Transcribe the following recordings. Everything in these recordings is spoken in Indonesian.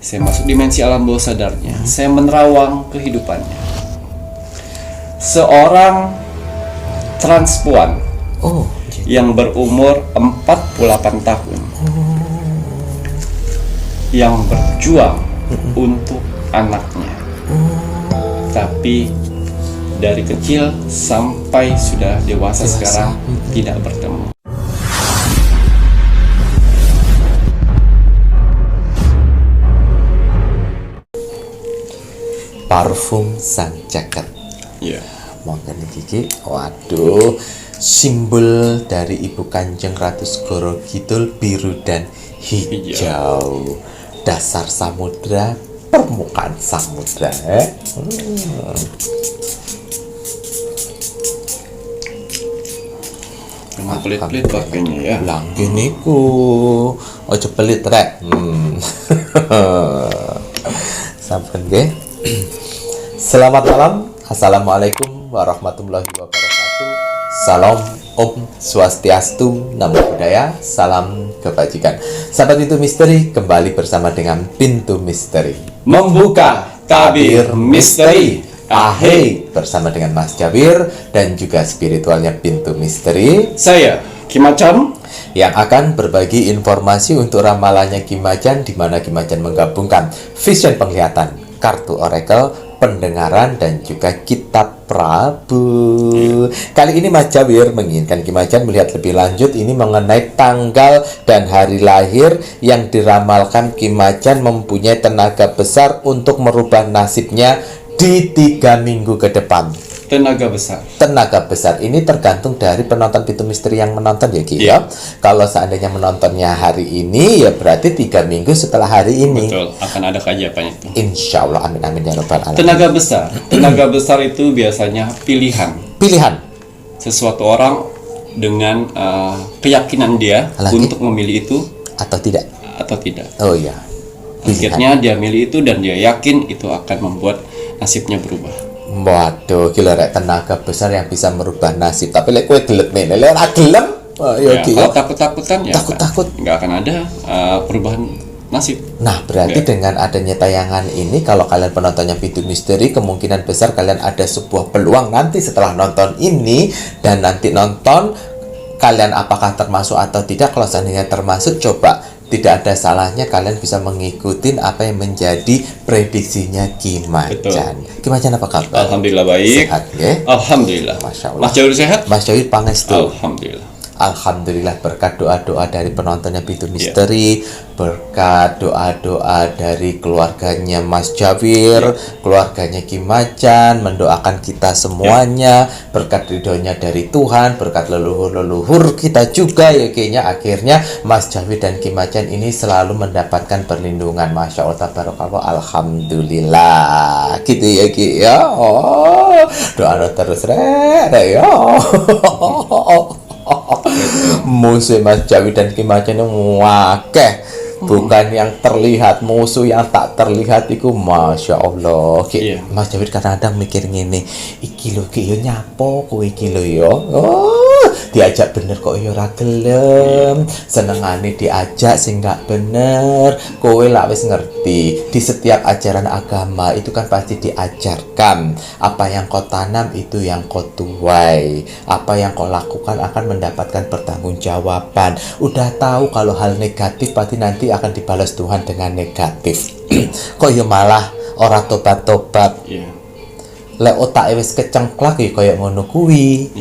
Saya masuk dimensi alam bawah sadarnya. Saya menerawang kehidupannya. Seorang transpuan yang berumur 48 tahun yang berjuang untuk anaknya, tapi dari kecil sampai sudah dewasa sekarang tidak bertemu. Parfum sang jagat. Ya. Monggo niki, waduh, simbol dari Ibu Kanjeng Ratu Segoro Kidul biru dan hijau. Dasar samudra, permukaan samudra. Memang pelit-pelit pakainya ya. Langge niku. Ojo pelit rek. Sampun nggih. Selamat malam. Assalamualaikum warahmatullahi wabarakatuh. Salam Om Swastiastu, Namo Buddhaya, salam kebajikan. Sahabat Pintu Misteri, kembali bersama dengan Pintu Misteri Membuka tabir misteri. Ahei, bersama dengan Mas Jawir dan juga spiritualnya Pintu Misteri, Saya Kim Macan, yang akan berbagi informasi untuk ramalannya Kim Macan, di mana Kim Macan menggabungkan vision penglihatan, kartu oracle, pendengaran, dan juga kitab Prabu. Kali ini Mas Jawir menginginkan Kim Macan melihat lebih lanjut ini mengenai tanggal dan hari lahir yang diramalkan Kim Macan mempunyai tenaga besar untuk merubah nasibnya di 3 minggu ke depan. tenaga besar. Tenaga besar ini tergantung dari penonton Pintu Misteri yang menonton ya Ki ya. Kalau seandainya menontonnya hari ini ya berarti 3 minggu setelah hari ini. Betul, akan ada keajaiban itu. Insya Allah, amin amin ya rabbal alamin. Tenaga besar. Tenaga besar itu biasanya pilihan. Pilihan Sesuatu orang dengan keyakinan dia Lagi? untuk memilih itu atau tidak? atau tidak. Oh iya. Akhirnya dia milih itu dan dia yakin itu akan membuat nasibnya berubah. Waduh, gila rek, tenaga besar yang bisa merubah nasib. Tapi lek kowe gelem nih, lek ora gelem, Ya, kalau takut-takutan ya Takut-takut. nggak akan ada perubahan nasib. Nah, berarti dengan adanya tayangan ini, kalau kalian penontonnya Pintu Misteri, kemungkinan besar kalian ada sebuah peluang nanti setelah nonton ini. Dan nanti nonton, kalian apakah termasuk atau tidak. Kalau seandainya termasuk, coba, tidak ada salahnya kalian bisa mengikuti apa yang menjadi prediksinya Kim Macan. Kim Macan apa kabar? Alhamdulillah baik. Sehat ya? Alhamdulillah. Masya Allah. Mas Jawir sehat? Mas Jawir pangestu. Alhamdulillah. Alhamdulillah, berkat doa-doa dari penontonnya Pintu Misteri, berkat doa-doa dari keluarganya Mas Jawir, keluarganya Kim Macan, mendoakan kita semuanya, berkat ridhonya dari Tuhan, berkat leluhur-leluhur kita juga ya kayaknya, akhirnya Mas Jawir dan Kim Macan ini selalu mendapatkan perlindungan. Masya Allah, tabarakallah, alhamdulillah. Gitu ya Ki ya. Oh, doa terus rek ya. Musuh Mas Jawir dan Kim Macan itu wakeh, bukan yang terlihat, musuh yang tak terlihat itu. Masya Allah. Mas Jawir kadang-kadang mikir ngene, iki lho ki yo nyapo kowe iki lho yo. Diajak bener kok yo ora gelem. Senengane diajak sing gak bener. Kowe lak wis ngerti, di setiap ajaran agama itu kan pasti diajarkan apa yang kau tanam itu yang kau tuai. Apa yang kau lakukan akan mendapatkan pertanggungjawaban. Udah tahu kalau hal negatif pasti nanti akan dibalas Tuhan dengan negatif. Kok yo malah ora tobat-tobat. Lek otak wis kecengklak ya kayak ngono kuwi.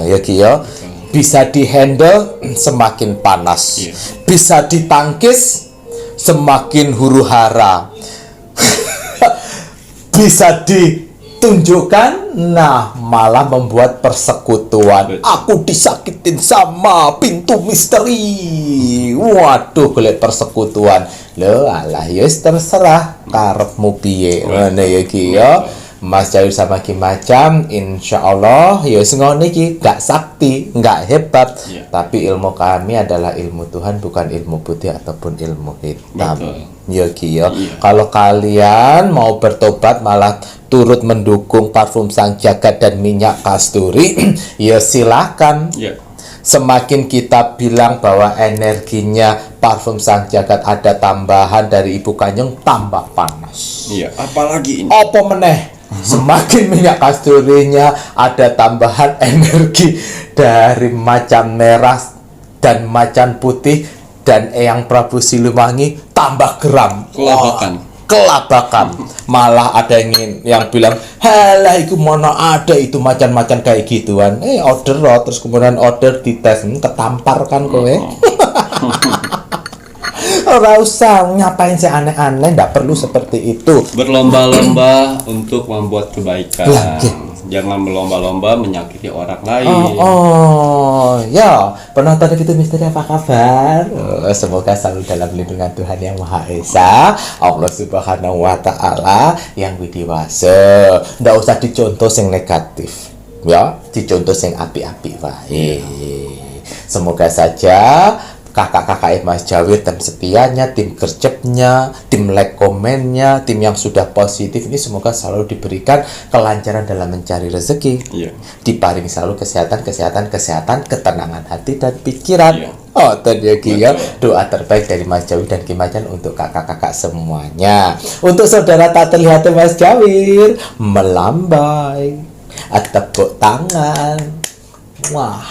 Ya Ki ya. Bisa dihandle semakin panas. Bisa ditangkis semakin huru-hara. Bisa ditunjukkan, nah malah membuat persekutuan. Aku disakitin sama Pintu Misteri. Waduh, golek persekutuan. Lho alah ya terserah karepmu piye. Ngene ya Ki ya. Mas Jawir sama Kim Macan, insya Allah ya ngono iki gak sakti, gak hebat, tapi ilmu kami adalah ilmu Tuhan, bukan ilmu putih ataupun ilmu hitam. Ya Ki ya. Kalau kalian mau bertobat malah turut mendukung parfum sang jagat dan minyak kasturi, ya silakan. Semakin kita bilang bahwa energinya parfum sang jagat ada tambahan dari Ibu Kanjeng tambah panas. Iya, apalagi ini? Apa meneh? Semakin minyak kasturinya ada tambahan energi dari macan merah dan macan putih dan Eyang Prabu Siliwangi tambah geram. Kelabakan. Malah ada yang bilang, halah itu mana ada itu macan-macan kayak gituan. Order terus kemudian order dites, ketampar kan kowe. Ora usah ngapain sih aneh-aneh, nggak perlu seperti itu. Berlomba-lomba untuk membuat kebaikan. Jangan berlomba-lomba menyakiti orang lain. Ya, penonton itu misteri apa kabar? Semoga selalu dalam lindungan Tuhan yang Maha Esa, Allah Subhanahu wa Ta'ala yang widiwasa. Nggak usah dicontoh yang negatif, ya, dicontoh yang api-api wae. Semoga saja kakak-kakak Mas Jawir, tim setianya, tim gercepnya, tim like komennya, tim yang sudah positif ini semoga selalu diberikan kelancaran dalam mencari rezeki. Diparingi selalu kesehatan, ketenangan hati dan pikiran. Tadi ya doa terbaik dari Mas Jawir dan Ki Macan untuk kakak-kakak semuanya. Untuk saudara tak terlihat Mas Jawir, melambai, tepuk tangan. Wah,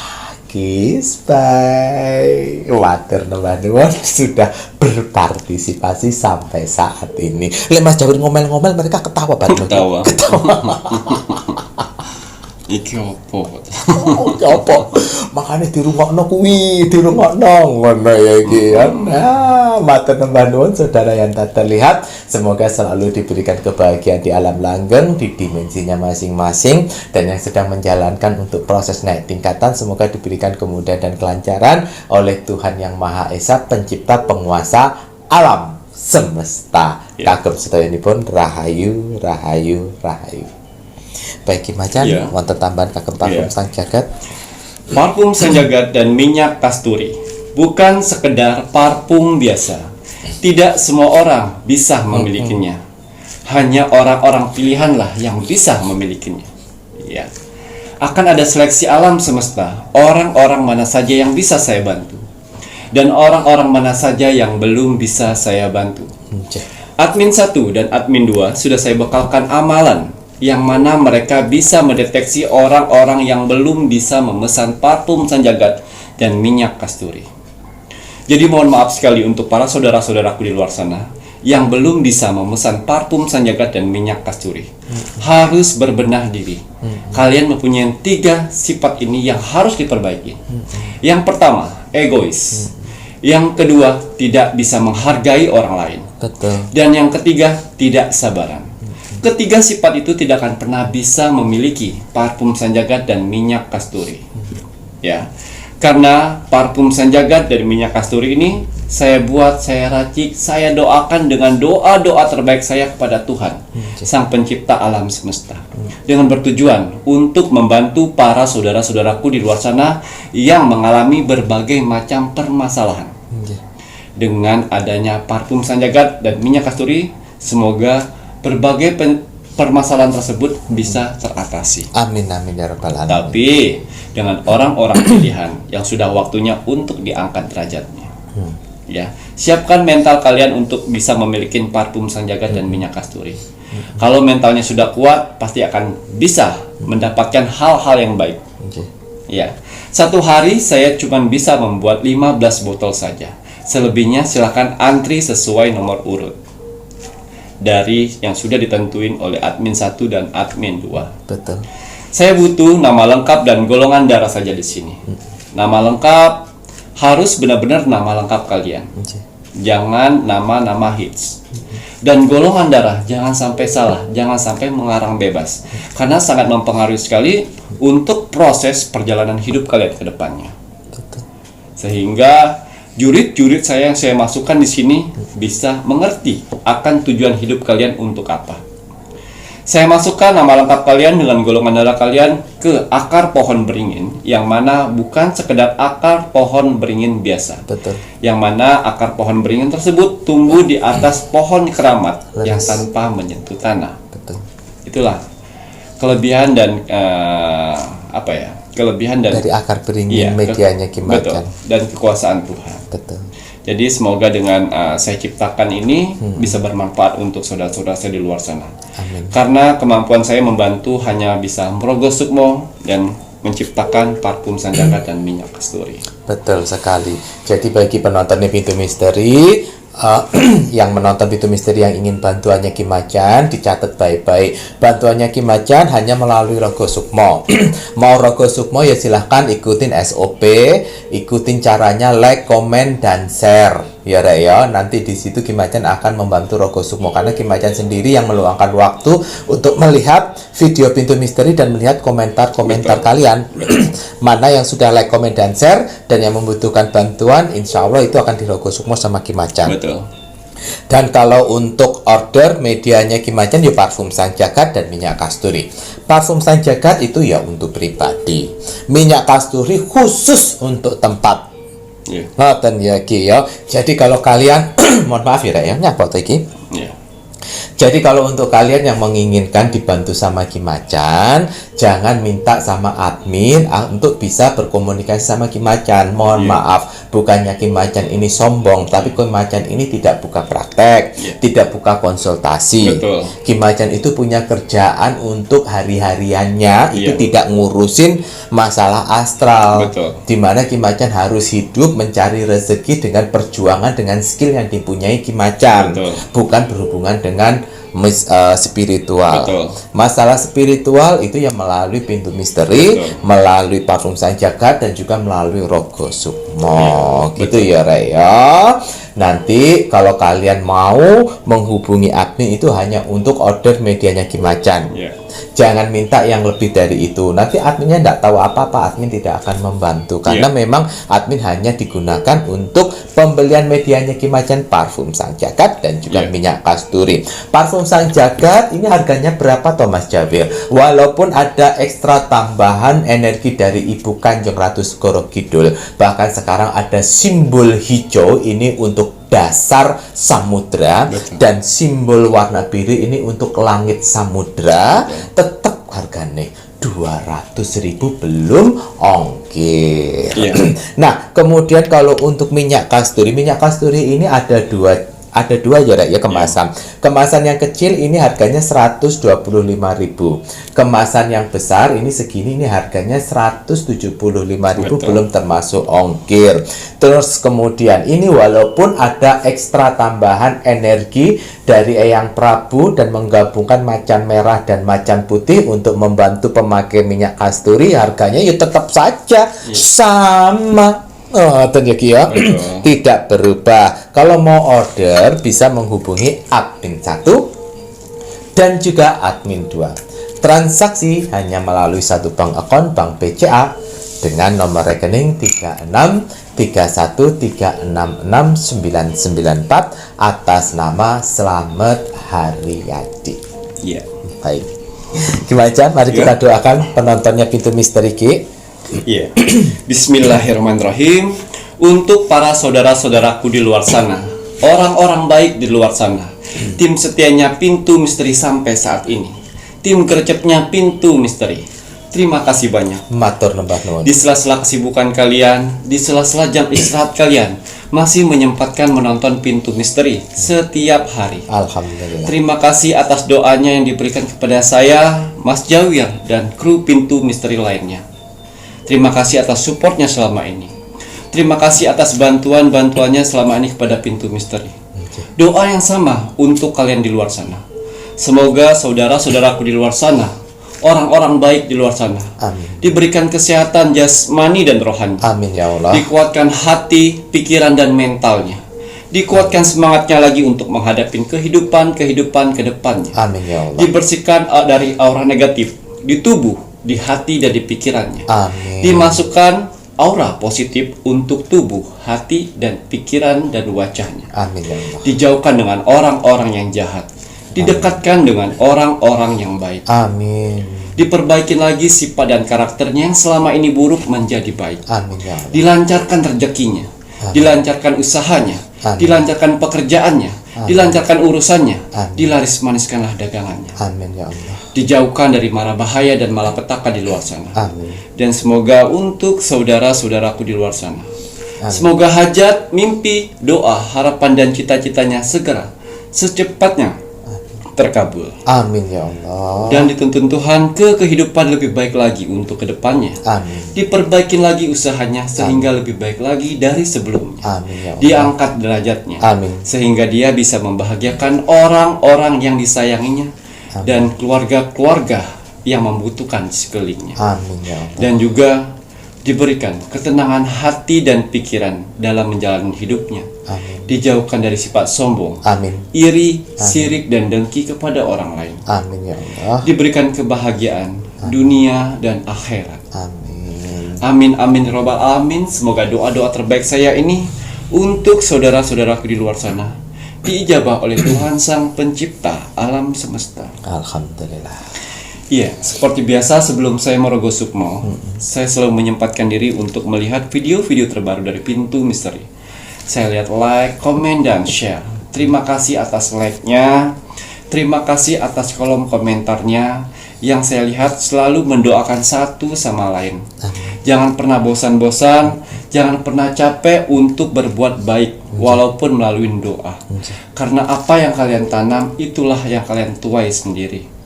kiss bye. Water teman-teman sudah berpartisipasi sampai saat ini. Mas Jawir ngomel-ngomel mereka ketawa banget. Ketawa. Iki opo? Opo? Makanya dirungokno kuwi, ngono ya iki kan. Matur teman-teman saudara yang tak terlihat, semoga selalu diberikan kebahagiaan di alam langgeng, di dimensinya masing-masing, dan yang sedang menjalankan untuk proses naik tingkatan semoga diberikan kemudahan dan kelancaran oleh Tuhan yang Maha Esa, pencipta penguasa alam semesta. Kagem sedayanipun rahayu. Baik Ki Macan, wonten tambahan kagem parfum sang jagat. Parfum sang jagat dan minyak kasturi bukan sekedar parfum biasa. Tidak semua orang bisa memilikinya. Hanya orang-orang pilihanlah yang bisa memilikinya. Ya. Akan ada seleksi alam semesta. Orang-orang mana saja yang bisa saya bantu, dan orang-orang mana saja yang belum bisa saya bantu. Admin 1 dan admin 2 sudah saya bekalkan amalan yang mana mereka bisa mendeteksi orang-orang yang belum bisa memesan parfum sang jagat dan minyak kasturi. Jadi mohon maaf sekali untuk para saudara-saudaraku di luar sana yang belum bisa memesan parfum sang jagat dan minyak kasturi. Harus berbenah diri. Kalian mempunyai 3 sifat ini yang harus diperbaiki. Yang pertama, egois. Yang kedua, tidak bisa menghargai orang lain. Dan yang ketiga, tidak sabaran. Ketiga sifat itu tidak akan pernah bisa memiliki parfum sang jagat dan minyak kasturi. Ya. Karena parfum sang jagat dan minyak kasturi ini saya buat, saya racik, saya doakan dengan doa-doa terbaik saya kepada Tuhan, Sang Pencipta alam semesta. Dengan bertujuan untuk membantu para saudara-saudaraku di luar sana yang mengalami berbagai macam permasalahan. Dengan adanya parfum sang jagat dan minyak kasturi, semoga berbagai permasalahan tersebut bisa teratasi. Amin ya rabbal alamin. Tapi dengan orang-orang pilihan yang sudah waktunya untuk diangkat derajatnya. Ya, siapkan mental kalian untuk bisa memiliki parfum sang jagat dan minyak kasturi. Kalau mentalnya sudah kuat, pasti akan bisa mendapatkan hal-hal yang baik. Ya, satu hari saya cuma bisa membuat 15 botol saja. Selebihnya silakan antri sesuai nomor urut dari yang sudah ditentuin oleh admin 1 dan admin 2. Betul. Saya butuh nama lengkap dan golongan darah saja di sini. Nama lengkap harus benar-benar nama lengkap kalian. Jangan nama-nama hits. Dan golongan darah jangan sampai salah, jangan sampai mengarang bebas. Karena sangat mempengaruhi sekali untuk proses perjalanan hidup kalian ke depannya. Sehingga jurid-jurid saya yang saya masukkan di sini bisa mengerti akan tujuan hidup kalian untuk apa. Saya masukkan nama lengkap kalian dengan golongan darah kalian ke akar pohon beringin, yang mana bukan sekedar akar pohon beringin biasa. Betul. Yang mana akar pohon beringin tersebut tumbuh di atas pohon keramat yang tanpa menyentuh tanah. Betul. Itulah kelebihan dan kelebihan dan dari akar beringin medianya Ki Macan. Dan kekuasaan Tuhan. Betul. Jadi semoga dengan saya ciptakan ini bisa bermanfaat untuk saudara-saudara saya di luar sana. Amin. Karena kemampuan saya membantu hanya bisa merogoh sukmo dan menciptakan parfum sanjaka dan minyak kasturi. Betul sekali. Jadi bagi penontonnya Pintu Misteri, yang menonton Pintu Misteri yang ingin bantuannya Ki Macan, dicatat baik-baik. Bantuannya Ki Macan hanya melalui Rogo Sukmo. Mau Rogo Sukmo ya silahkan ikutin SOP, ikutin caranya, like, komen, dan share. Ya Rek ya, nanti di situ Ki Macan akan membantu Rogo Sukmo karena Ki Macan sendiri yang meluangkan waktu untuk melihat video Pintu Misteri dan melihat komentar-komentar kalian. Mana yang sudah like, komen, dan share, dan yang membutuhkan bantuan, insya Allah itu akan di Rogo Sukmo sama Ki Macan. Betul. Dan kalau untuk order medianya Ki Macan ya parfum Sang Jagat dan minyak kasturi. Parfum Sang Jagat itu ya untuk pribadi. Minyak kasturi khusus untuk tempat. Ngoten ya Ki ya. Jadi kalau kalian mohon maaf ya Rek ya, nyapot iki. Jadi kalau untuk kalian yang menginginkan dibantu sama Ki Macan, jangan minta sama admin untuk bisa berkomunikasi sama Ki Macan. Mohon maaf, bukannya Ki Macan ini sombong, tapi Ki Macan ini tidak buka praktek, tidak buka konsultasi. Betul. Ki Macan itu punya kerjaan untuk hari-hariannya, itu tidak ngurusin masalah astral. Betul. Dimana Ki Macan harus hidup mencari rezeki dengan perjuangan, dengan skill yang dipunyai Ki Macan. Betul. Bukan berhubungan dengan spiritual. Betul. Masalah spiritual itu yang melalui Pintu Misteri, melalui parfum Sang Jagat, dan juga melalui Rogo Sukmo. Gitu ya Rek ya. Nanti kalau kalian mau menghubungi admin itu hanya untuk order medianya Ki Macan. Jangan minta yang lebih dari itu. Nanti adminnya tidak tahu apa-apa, admin tidak akan membantu. Karena memang admin hanya digunakan untuk pembelian medianya Ki Macan, parfum Sang Jagat dan juga minyak kasturi. Parfum Sang Jagat ini harganya berapa Thomas Jawir? Walaupun ada ekstra tambahan energi dari Ibu Kanjeng Ratu Segoro Kidul, bahkan sekarang ada simbol hijau ini untuk dasar samudra. Betul. Dan simbol warna biru ini untuk langit samudra. Tetap harganya 200.000 belum ongkir. Nah, kemudian kalau untuk minyak kasturi ini ada dua ya Rek ya kemasan. Kemasan yang kecil ini harganya 125.000. Kemasan yang besar ini segini, ini harganya 175.000 belum termasuk ongkir. Terus kemudian ini walaupun ada ekstra tambahan energi dari Eyang Prabu dan menggabungkan macan merah dan macan putih untuk membantu pemakai minyak kasturi, harganya ya tetap saja sama. Ya. Tidak berubah. Kalau mau order bisa menghubungi admin 1 dan juga admin 2. Transaksi hanya melalui satu bank akun Bank BCA dengan nomor rekening 3631366994 atas nama Slamet Haryadi. Baik. Gimana? Mari kita doakan penontonnya Pintu Misteri Ki. Bismillahirrahmanirrahim. Untuk para saudara-saudaraku di luar sana, orang-orang baik di luar sana, tim setianya Pintu Misteri sampai saat ini, tim gercepnya Pintu Misteri, terima kasih banyak. Matur nembah nuwun. Di sela-sela kesibukan kalian, di sela-sela jam istirahat kalian, masih menyempatkan menonton Pintu Misteri setiap hari. Alhamdulillah. Terima kasih atas doanya yang diberikan kepada saya, Mas Jawir, dan kru Pintu Misteri lainnya. Terima kasih atas supportnya selama ini. Terima kasih atas bantuan-bantuannya selama ini kepada Pintu Misteri. Doa yang sama untuk kalian di luar sana. Semoga saudara-saudaraku di luar sana, orang-orang baik di luar sana, diberikan kesehatan jasmani dan rohani. Amin ya Allah. Dikuatkan hati, pikiran, dan mentalnya. Dikuatkan semangatnya lagi untuk menghadapi kehidupan ke depannya. Amin ya Allah. Dibersihkan dari aura negatif di tubuh, di hati, dan di pikirannya. Amin. Dimasukkan aura positif untuk tubuh, hati, dan pikiran dan wajahnya. Amin ya Allah. Dijauhkan dengan orang-orang yang jahat, didekatkan dengan orang-orang yang baik. Amin. Diperbaikin lagi sifat dan karakternya yang selama ini buruk menjadi baik. Amin ya Allah. Dilancarkan rezekinya, dilancarkan usahanya, dilancarkan pekerjaannya, dilancarkan urusannya, dilaris-maniskanlah dagangannya. Amin ya Allah. Dijauhkan dari mara bahaya dan malapetaka di luar sana. Amin. Dan semoga untuk saudara-saudaraku di luar sana, Semoga hajat, mimpi, doa, harapan dan cita-citanya segera secepatnya terkabul. Amin ya Allah. Dan dituntun Tuhan ke kehidupan lebih baik lagi untuk kedepannya. Amin. Diperbaikin lagi usahanya sehingga lebih baik lagi dari sebelumnya. Amin ya Allah. Diangkat derajatnya. Amin. Sehingga dia bisa membahagiakan orang-orang yang disayanginya dan keluarga-keluarga yang membutuhkan di sekelilingnya. Amin ya Allah. Dan juga diberikan ketenangan hati dan pikiran dalam menjalani hidupnya. Amin. Dijauhkan dari sifat sombong, Amin. iri, sirik, dan dengki kepada orang lain. Amin ya Allah. Diberikan kebahagiaan dunia dan akhirat. Amin. Amin amin robbal alamin. Semoga doa-doa terbaik saya ini untuk saudara-saudaraku di luar sana diijabah oleh Tuhan Sang Pencipta alam semesta. Alhamdulillah. Iya, seperti biasa sebelum saya merogoh sukmo, saya selalu menyempatkan diri untuk melihat video-video terbaru dari Pintu Misteri. Saya lihat like, komen, dan share. Terima kasih atas like-nya. Terima kasih atas kolom komentarnya. Yang saya lihat selalu mendoakan satu sama lain. Jangan pernah bosan-bosan, jangan pernah capek untuk berbuat baik, walaupun melalui doa. Karena apa yang kalian tanam, itulah yang kalian tuai sendiri.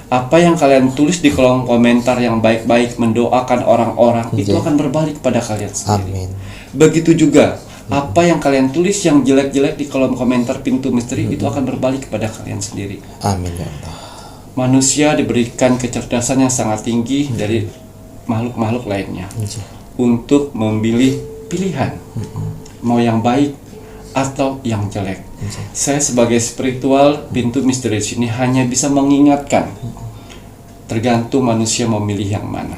Apa yang kalian tulis di kolom komentar yang baik-baik mendoakan orang-orang, itu akan berbalik pada kalian sendiri. Amin. Begitu juga apa yang kalian tulis yang jelek-jelek di kolom komentar Pintu Misteri, itu akan berbalik kepada kalian sendiri. Amin ya Allah. Manusia diberikan kecerdasan yang sangat tinggi dari makhluk-makhluk lainnya untuk memilih pilihan mau yang baik atau yang jelek. Saya sebagai spiritual Pintu Misteri sini hanya bisa mengingatkan, tergantung manusia memilih yang mana.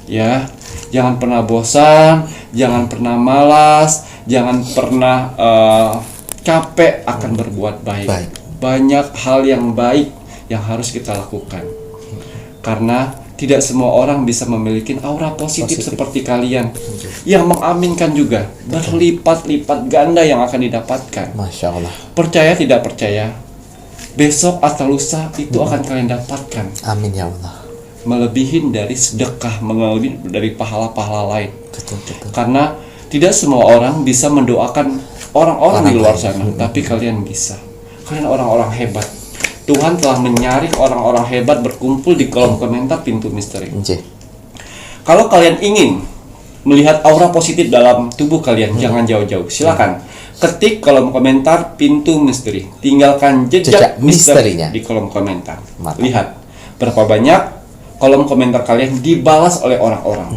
Ya, jangan pernah bosan, jangan pernah malas, jangan pernah capek akan berbuat baik. Banyak hal yang baik yang harus kita lakukan. Karena tidak semua orang bisa memiliki aura positif seperti kalian. Yang mengaminkan juga berlipat-lipat ganda yang akan didapatkan. Masya Allah. Percaya tidak percaya, besok atau lusa itu akan kalian dapatkan. Amin ya Allah. Melebihin dari sedekah, melebihin dari pahala-pahala lain. Betul. Karena tidak semua orang bisa mendoakan orang-orang di luar sana, tapi kalian bisa. Kalian orang-orang hebat. Tuhan telah menyaring orang-orang hebat berkumpul di kolom komentar Pintu Misteri. Kalau kalian ingin melihat aura positif dalam tubuh kalian, jangan jauh-jauh. Silakan ketik kolom komentar Pintu Misteri. Tinggalkan jejak misterinya di kolom komentar. Lihat berapa banyak kolom komentar kalian dibalas oleh orang-orang.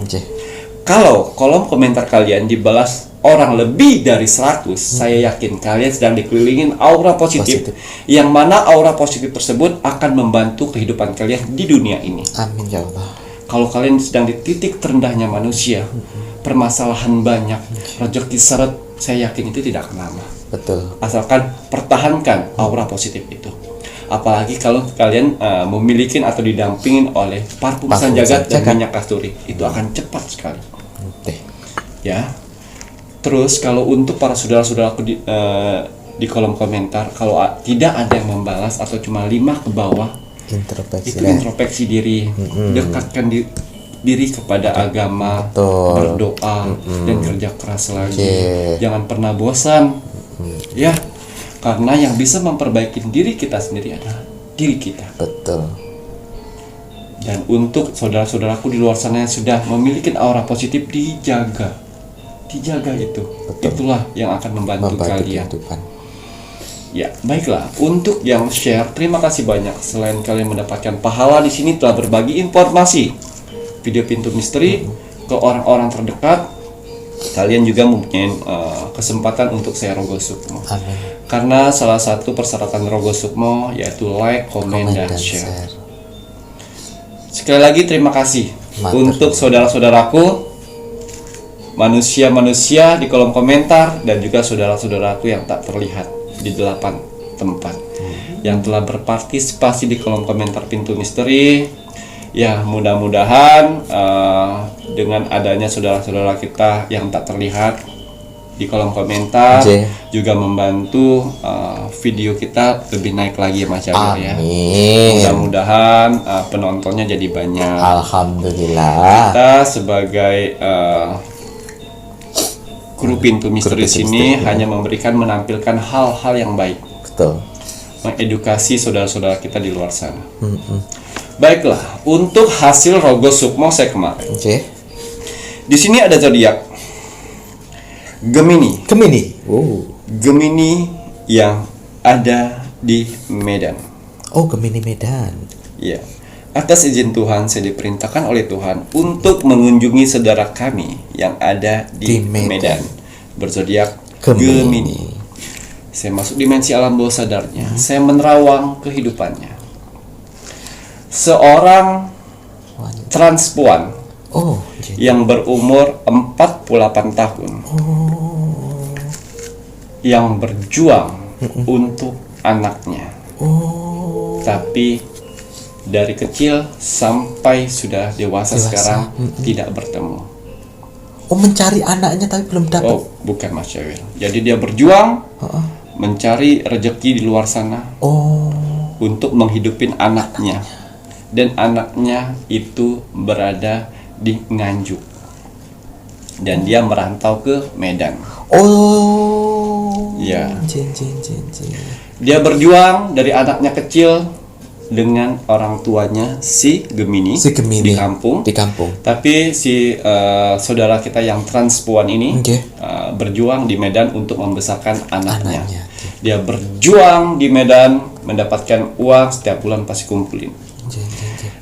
Kalau kolom komentar kalian dibalas orang lebih dari 100, saya yakin kalian sedang dikelilingin aura positif. Yang mana aura positif tersebut akan membantu kehidupan kalian di dunia ini. Amin ya Allah. Kalau kalian sedang di titik terendahnya manusia, permasalahan banyak, rezeki seret, saya yakin itu tidak akan lama. Betul. Asalkan pertahankan aura positif itu. Apalagi kalau kalian memiliki atau didampingin oleh parfum sanjagat dan minyak kasturi, itu akan cepat sekali. Ya. Terus kalau untuk para saudara-saudaraku di kolom komentar, kalau tidak ada yang membalas atau cuma 5 ke bawah, introspeksi diri, dekatkan diri kepada agama, berdoa dan kerja keras lagi. Jangan pernah bosan, ya, karena yang bisa memperbaiki diri kita sendiri adalah diri kita. Betul. Dan untuk saudara-saudaraku di luar sana yang sudah memiliki aura positif, dijaga itu. Betul. Itulah yang akan membantu kalian. Kehidupan. Ya, baiklah. Untuk yang share, terima kasih banyak. Selain kalian mendapatkan pahala, di sini telah berbagi informasi video Pintu Misteri ke orang-orang terdekat. Kalian juga mempunyai kesempatan untuk saya rogoh sukmo. Amin. Karena salah satu persyaratan rogoh sukmo yaitu like, komen, dan share. Sekali lagi terima kasih untuk saudara-saudaraku, manusia-manusia di kolom komentar, dan juga saudara-saudaraku yang tak terlihat di 8 tempat yang telah berpartisipasi di kolom komentar Pintu Misteri. Ya, mudah-mudahan dengan adanya saudara-saudara kita yang tak terlihat di kolom komentar juga membantu video kita lebih naik lagi ya Mas Jabir ya. Mudah-mudahan penontonnya jadi banyak. Alhamdulillah. Kita sebagai kru pintu misteri pintu sini misteri, hanya menampilkan hal-hal yang baik, Betul. mengedukasi saudara-saudara kita di luar sana. Baiklah, untuk hasil Rogo Sukmo saya kemarin. Oke. Di sini ada zodiak Gemini. Gemini yang ada di Medan. Oh, Gemini Medan. Ya. Atas izin Tuhan, saya diperintahkan oleh Tuhan untuk mengunjungi saudara kami yang ada di Medan. Berzodiak Gemini. Saya masuk dimensi alam bawah sadarnya. Saya menerawang kehidupannya. Seorang transpuan yang berumur 48 tahun. Yang berjuang untuk anaknya. Tapi dari kecil sampai sudah dewasa sekarang tidak bertemu. Oh, mencari anaknya tapi belum dapat. Oh, bukan Mas Syawil. Jadi dia berjuang mencari rezeki di luar sana untuk menghidupin anaknya. Dan anaknya itu berada di Nganjuk. Dan dia merantau ke Medan. Ya. Dia berjuang dari anaknya kecil dengan orang tuanya si Gemini di kampung. Tapi si saudara kita yang transpuan ini berjuang di Medan untuk membesarkan anaknya. Dia berjuang di Medan mendapatkan uang setiap bulan pasti kumpulin.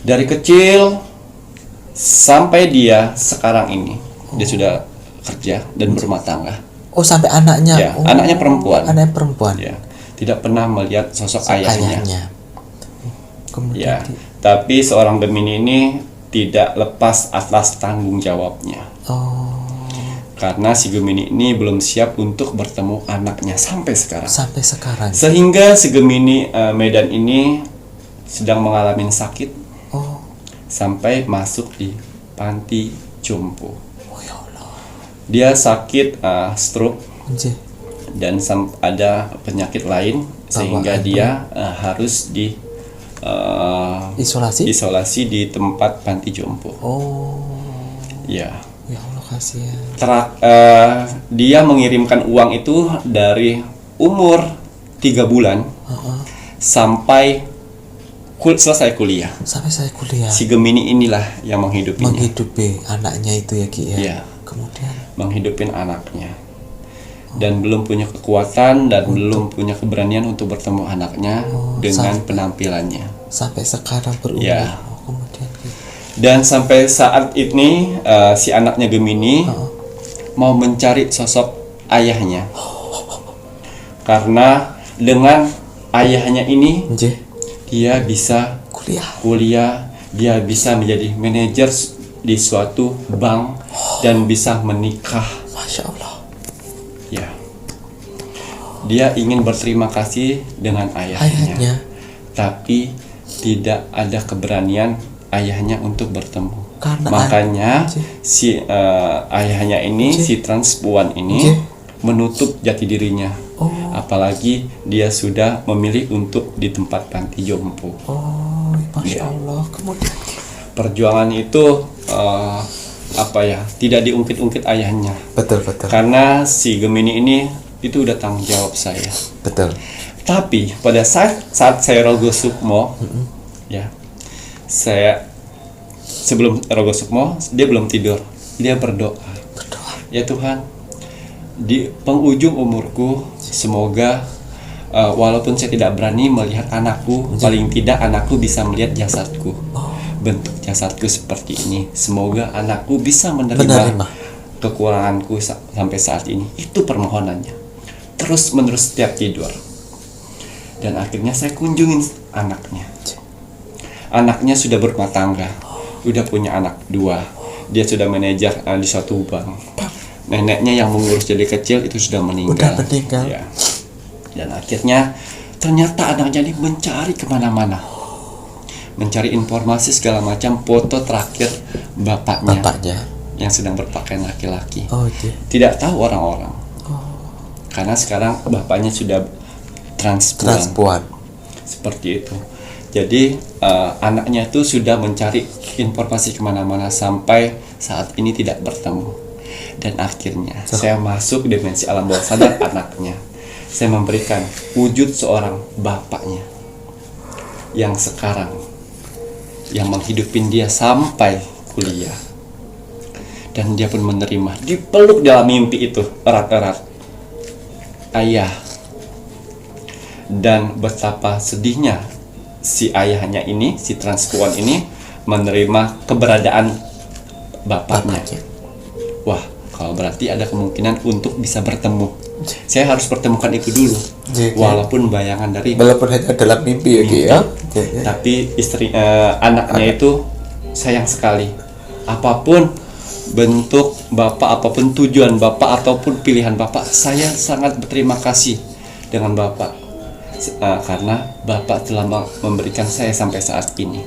Dari kecil sampai dia sekarang ini dia sudah kerja dan berumah tangga. Oh, sampai anaknya. Ya, anaknya perempuan. Anaknya perempuan. Ya, tidak pernah melihat sosok ayahnya. Kemudian tapi seorang Gemini ini tidak lepas atas tanggung jawabnya. Karena si Gemini ini belum siap untuk bertemu anaknya sampai sekarang. Sehingga si Gemini Medan ini sedang mengalami sakit sampai masuk di panti jompo. Ya Allah. Dia sakit stroke dan ada penyakit lain sehingga dia harus di isolasi di tempat panti jompo. Ya. Ya Allah, kasihan. Dia mengirimkan uang itu dari umur 3 bulan sampai selesai kuliah. Si Gemini inilah yang menghidupi anaknya itu ya, Ki ya. Ya. Kemudian menghidupin anaknya. Dan belum punya kekuatan dan belum punya keberanian untuk bertemu anaknya dengan penampilannya. Sampai sekarang berumur. Ya. Kemudian dan sampai saat ini si anaknya Gemini mau mencari sosok ayahnya. Karena dengan ayahnya ini dia bisa kuliah, dia bisa menjadi manajer di suatu bank dan bisa menikah. Masya Allah. Ya, dia ingin berterima kasih dengan ayahnya, tapi tidak ada keberanian ayahnya untuk bertemu. Makanya si ayahnya ini, si transpuan ini menutup jati dirinya. Apalagi dia sudah memilih untuk di tempat panti jompo. Masya Allah. Kemudian perjuangan itu tidak diungkit-ungkit ayahnya. Betul. Karena si Gemini ini itu udah tanggung jawab saya. Betul. Tapi pada saat saya Rogo Sukmo, ya, saya sebelum Rogo Sukmo dia belum tidur, dia berdoa. Ya Tuhan, di penghujung umurku semoga walaupun saya tidak berani melihat anakku, paling tidak anakku bisa melihat jasadku. Bentuk jasadku seperti ini. Semoga anakku bisa menerima kekuranganku sampai saat ini. Itu permohonannya. Terus menerus setiap tidur. Dan akhirnya saya kunjungin anaknya. Anaknya sudah berumah tangga. Udah punya anak 2. Dia sudah manajer di suatu bank. Neneknya yang mengurus dari kecil itu sudah meninggal. Ya. Dan akhirnya ternyata anaknya ini mencari kemana-mana. Mencari informasi segala macam, foto terakhir bapaknya yang sedang berpakaian laki-laki. Tidak tahu orang-orang. Karena sekarang bapaknya sudah transpuan. Seperti itu. Jadi anaknya itu sudah mencari informasi kemana-mana sampai saat ini tidak bertemu. Dan akhirnya saya masuk dimensi alam bawah sadar anaknya. Saya memberikan wujud seorang bapaknya yang sekarang yang menghidupin dia sampai kuliah. Dan dia pun menerima, dipeluk dalam mimpi itu erat-erat ayah. Dan betapa sedihnya si ayahnya ini, si transpuan ini menerima keberadaan bapaknya. Wah, kalau berarti ada kemungkinan untuk bisa bertemu. Saya harus pertemukan itu dulu. Walaupun bayangan dari Walaupun hanya dalam mimpi ya, Ki, ya. Tapi anaknya itu sayang sekali. Apapun bentuk bapak, apapun tujuan bapak, ataupun pilihan bapak, saya sangat berterima kasih dengan bapak, karena bapak telah memberikan saya sampai saat ini.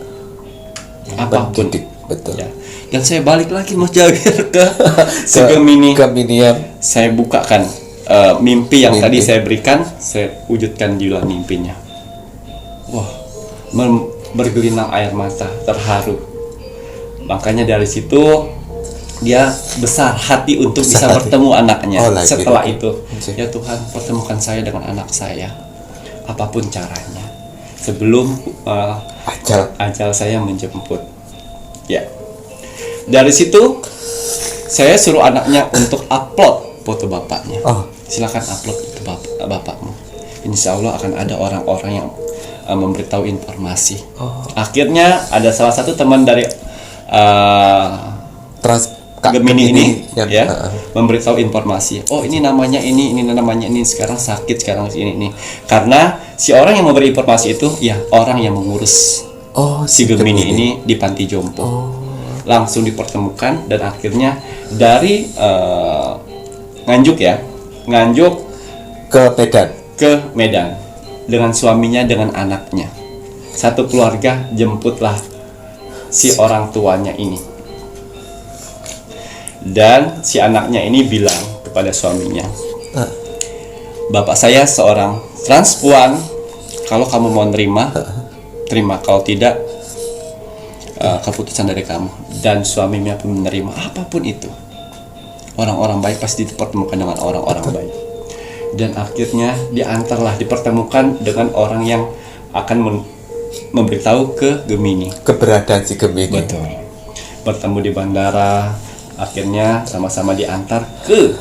Apapun, betul. Ya. Dan saya balik lagi Mas Jawir ke Gemini. Saya bukakan mimpi yang tadi saya berikan, saya wujudkan di dalam mimpinya. Wah, bergelinang air mata, terharu. Makanya dari situ dia besar hati untuk bisa bertemu anaknya. Setelah itu, ya Tuhan, pertemukan saya dengan anak saya, apapun caranya, sebelum ajal saya menjemput. Ya, dari situ saya suruh anaknya untuk upload foto bapaknya. Silakan upload itu bapakmu. Insya Allah akan ada orang-orang yang memberitahu informasi. Akhirnya ada salah satu teman dari Gemini ini ya, memberitahu informasi. Oh, ini namanya ini namanya ini, sekarang sakit, sekarang ini. Karena si orang yang memberi informasi itu ya orang yang mengurus si Gemini ini di panti jompo. Langsung dipertemukan dan akhirnya dari Nganjuk ke Medan dengan suaminya, dengan anaknya. Satu keluarga jemputlah si orang tuanya ini. Dan si anaknya ini bilang kepada suaminya, bapak saya seorang transpuan, kalau kamu mau terima, kalau tidak keputusan dari kamu. Dan suaminya pun menerima apapun itu. Orang-orang baik pasti dipertemukan dengan orang-orang baik. Dan akhirnya dipertemukan dengan orang yang akan memberitahu ke Gemini keberadaan si Gemini. Betul. Bertemu di bandara, akhirnya sama-sama diantar ke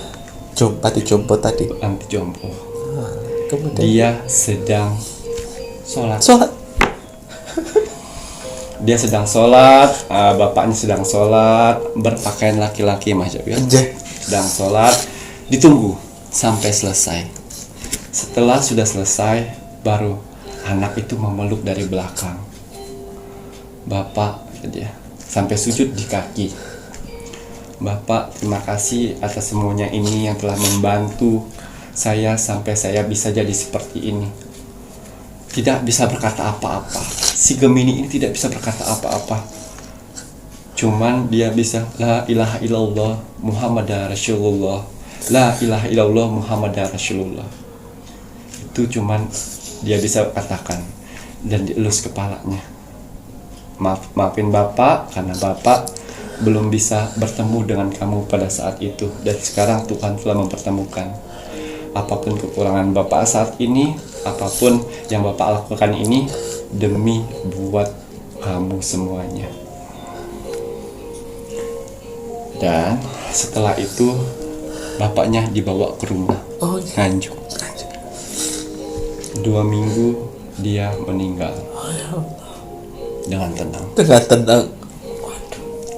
jompo tadi. Panti jompo. Kemudian dia sedang sholat. Dia sedang sholat, bapaknya sedang sholat, berpakaian laki-laki, Mas Jawir. Sedang sholat, ditunggu sampai selesai. Setelah sudah selesai, baru anak itu memeluk dari belakang bapak dia sampai sujud di kaki. Bapak, terima kasih atas semuanya ini yang telah membantu saya sampai saya bisa jadi seperti ini. Tidak bisa berkata apa-apa. Si Gemini ini tidak bisa berkata apa-apa. Cuman dia bisa la ilaha illallah Muhammadar Rasulullah. La ilaha illallah Muhammadar Rasulullah. Itu cuman dia bisa katakan dan dielus kepalanya. Maafin Bapak karena Bapak belum bisa bertemu dengan kamu pada saat itu, dan sekarang Tuhan telah mempertemukan. Apapun kekurangan Bapak saat ini, apapun yang Bapak lakukan ini demi buat kamu semuanya. Dan setelah itu bapaknya dibawa ke rumah Nganjuk. 2 minggu dia meninggal dengan tenang.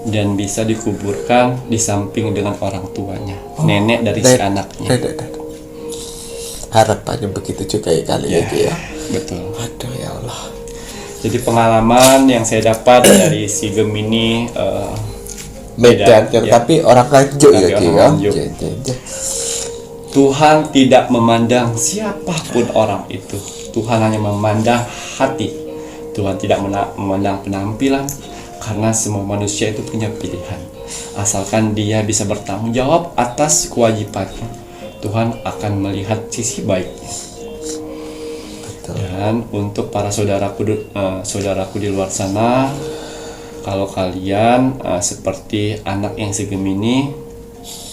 Dan bisa dikuburkan di samping dengan orang tuanya, nenek dari si anaknya. Harapannya begitu juga ya kali ya. Betul. Aduh ya Allah. Jadi pengalaman yang saya dapat dari si Gemini Medan, tapi orang Nganjuk ya. Tuhan tidak memandang siapapun orang itu. Tuhan hanya memandang hati. Tuhan tidak memandang penampilan, karena semua manusia itu punya pilihan. Asalkan dia bisa bertanggung jawab atas kewajibannya, Tuhan akan melihat sisi baiknya. Dan untuk para saudaraku di luar sana, kalau kalian seperti anak yang si Gemini,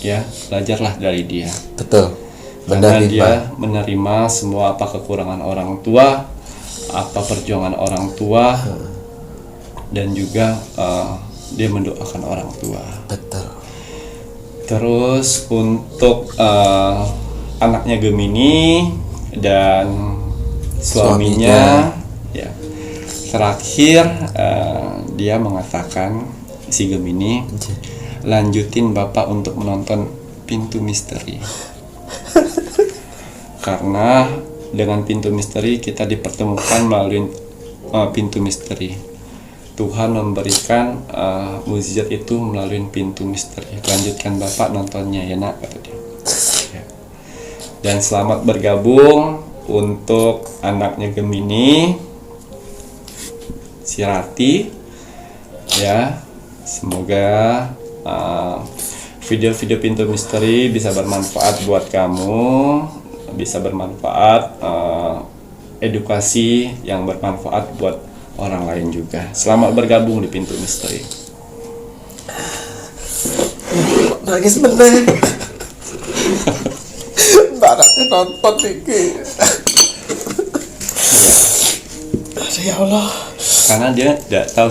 Ya, belajarlah dari dia. Betul. Karena Menerima. dia menerima semua apa kekurangan orang tua, apa perjuangan orang tua, dan juga dia mendoakan orang tua. Betul. Terus untuk anaknya Gemini dan suaminya, ya terakhir dia mengatakan si Gemini, lanjutin Bapak untuk menonton Pintu Misteri. Karena dengan Pintu Misteri kita dipertemukan melalui Pintu Misteri. Tuhan memberikan mukjizat itu melalui Pintu Misteri. Lanjutkan Bapak nontonnya ya nak, kata dia. Ya. Dan selamat bergabung untuk anaknya Gemini, si Rati. Ya, semoga video-video Pintu Misteri bisa bermanfaat buat kamu, bisa bermanfaat, edukasi yang bermanfaat buat orang lain juga. Selamat bergabung di Pintu Misteri. Nangis bener. Baratnya nonton iki. Ya Allah. Karena dia tidak tahu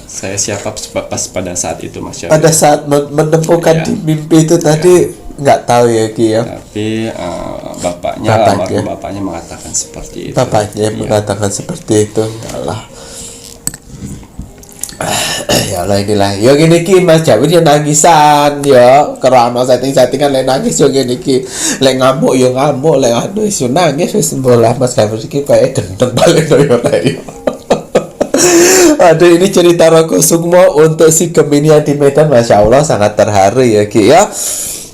saya siapa pas pada saat itu, Mas Syafri. Pada saat menemukan Ya. di mimpi itu tadi nggak tahu ya Ki ya. Tapi bapaknya, almarhum bapaknya mengatakan seperti itu. Bapaknya Iya. mengatakan seperti itu. Ya Allah. Ya Allah inilah. Yo gini Ki Mas Jawir ya nangisan yo. Karena setting-settingan lek nangis yo gini Ki. Lek ngamuk yo ngamuk, lek anu iso nangis wis mbolah Mas Jawir iki kayak gendeng balik yo lek yo. Aduh ini cerita Roko Sukmo untuk si Gemini yang di Medan, Masya Allah sangat terharu ya Ki ya.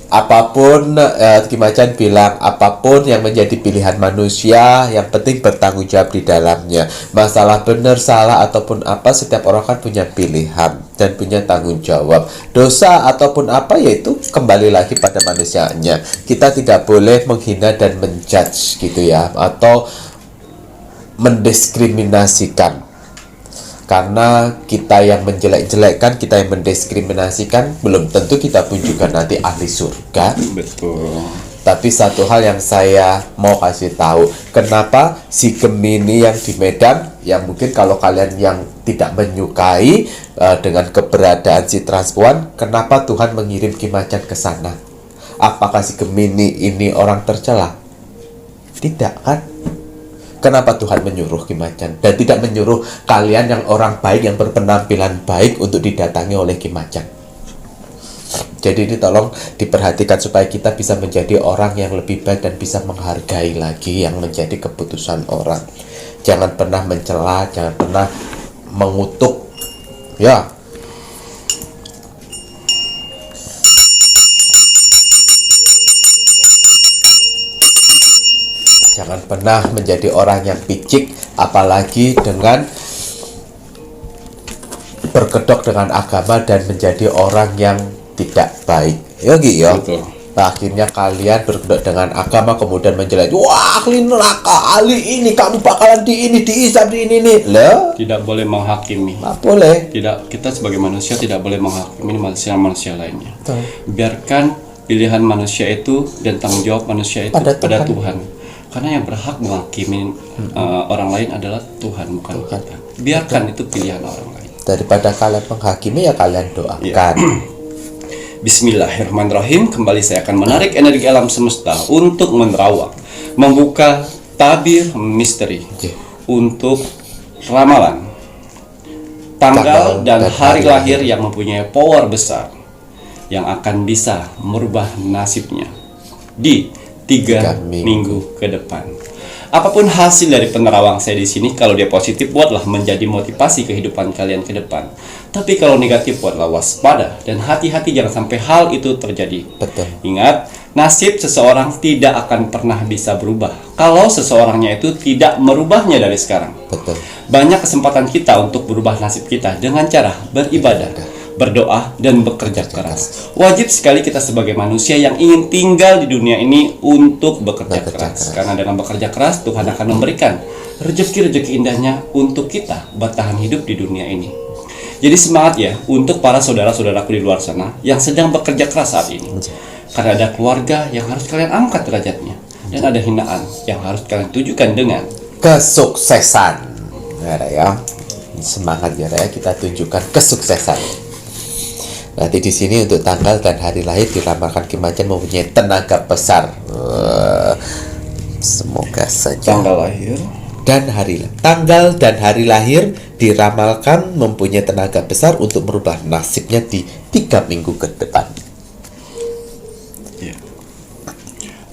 Apapun Ki Macan bilang, apapun yang menjadi pilihan manusia, yang penting bertanggung jawab di dalamnya. Masalah benar, salah ataupun apa, setiap orang kan punya pilihan dan punya tanggung jawab. Dosa ataupun apa yaitu kembali lagi pada manusianya. Kita tidak boleh menghina dan menjudge gitu ya, atau mendiskriminasikan. Karena kita yang menjelek-jelekkan, kita yang mendiskriminasikan, belum tentu kita pun juga nanti ahli surga. Betul. Tapi satu hal yang saya mau kasih tahu, kenapa si Gemini yang di Medan, ya mungkin kalau kalian yang tidak menyukai dengan keberadaan si transpuan, kenapa Tuhan mengirim Ki Macan ke sana? Apakah si Gemini ini orang tercela? Tidak kan? Kenapa Tuhan menyuruh Ki Macan dan tidak menyuruh kalian yang orang baik, yang berpenampilan baik untuk didatangi oleh Ki Macan? Jadi ini tolong diperhatikan supaya kita bisa menjadi orang yang lebih baik dan bisa menghargai lagi yang menjadi keputusan orang. Jangan pernah mencela, jangan pernah mengutuk. Ya. Jangan pernah menjadi orang yang picik, apalagi dengan berkedok dengan agama dan menjadi orang yang tidak baik. Ya Gi ya. Betul. Akhirnya kalian berkedok dengan agama kemudian menjelek. Wah, ahli neraka, ahli ini, kamu bakalan di ini, diisap di ini nih. Lah, Tidak boleh menghakimi. nggak boleh. Tidak, kita sebagai manusia tidak boleh menghakimi manusia lainnya. Betul. Biarkan pilihan manusia itu dan tanggung jawab manusia itu Pada pada Tuhan. Tuhan. Karena yang berhak menghakimi orang lain adalah Tuhan, bukan kita. Biarkan itu pilihan orang lain. Daripada kalian menghakimi, ya kalian doakan. Bismillahirrahmanirrahim. Kembali saya akan menarik energi alam semesta untuk menerawang, membuka tabir misteri untuk ramalan tanggal dan hari lahir yang mempunyai power besar yang akan bisa merubah nasibnya di 3 minggu ke depan. Apapun hasil dari penerawang saya di sini, kalau dia positif buatlah menjadi motivasi kehidupan kalian ke depan. Tapi kalau negatif buatlah waspada dan hati-hati jangan sampai hal itu terjadi. Betul. Ingat, nasib seseorang tidak akan pernah bisa berubah kalau seseorangnya itu tidak merubahnya dari sekarang. Betul. Banyak kesempatan kita untuk berubah nasib kita dengan cara beribadah, berdoa, dan bekerja keras. Wajib sekali kita sebagai manusia yang ingin tinggal di dunia ini untuk bekerja keras. Karena dengan bekerja keras, Tuhan akan memberikan rezeki-rezeki indahnya untuk kita bertahan hidup di dunia ini. Jadi semangat ya untuk para saudara-saudaraku di luar sana yang sedang bekerja keras saat ini. Karena ada keluarga yang harus kalian angkat derajatnya, dan ada hinaan yang harus kalian tujukan dengan kesuksesan. Ya, semangat ya, kita tunjukkan kesuksesan. Nanti di sini untuk tanggal dan hari lahir diramalkan Ki Macan mempunyai tenaga besar. Semoga saja. Tanggal dan hari lahir diramalkan mempunyai tenaga besar untuk merubah nasibnya di 3 minggu ke depan. Ya.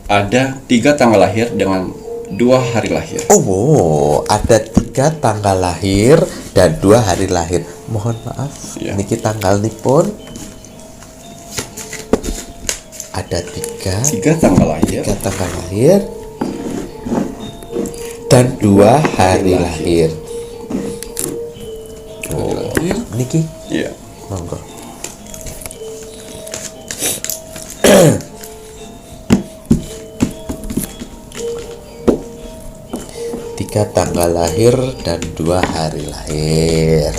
Ada 3 tanggal lahir dengan 2 hari lahir. Oh, ada 3 tanggal lahir dan 2 hari lahir. Mohon maaf, ya. Niki tanggal nipun. Ada 3 tanggal lahir. 3 tanggal lahir dan 2 hari lahir. Oh, niki? Iya. Monggo. Tiga tanggal lahir dan 2 hari lahir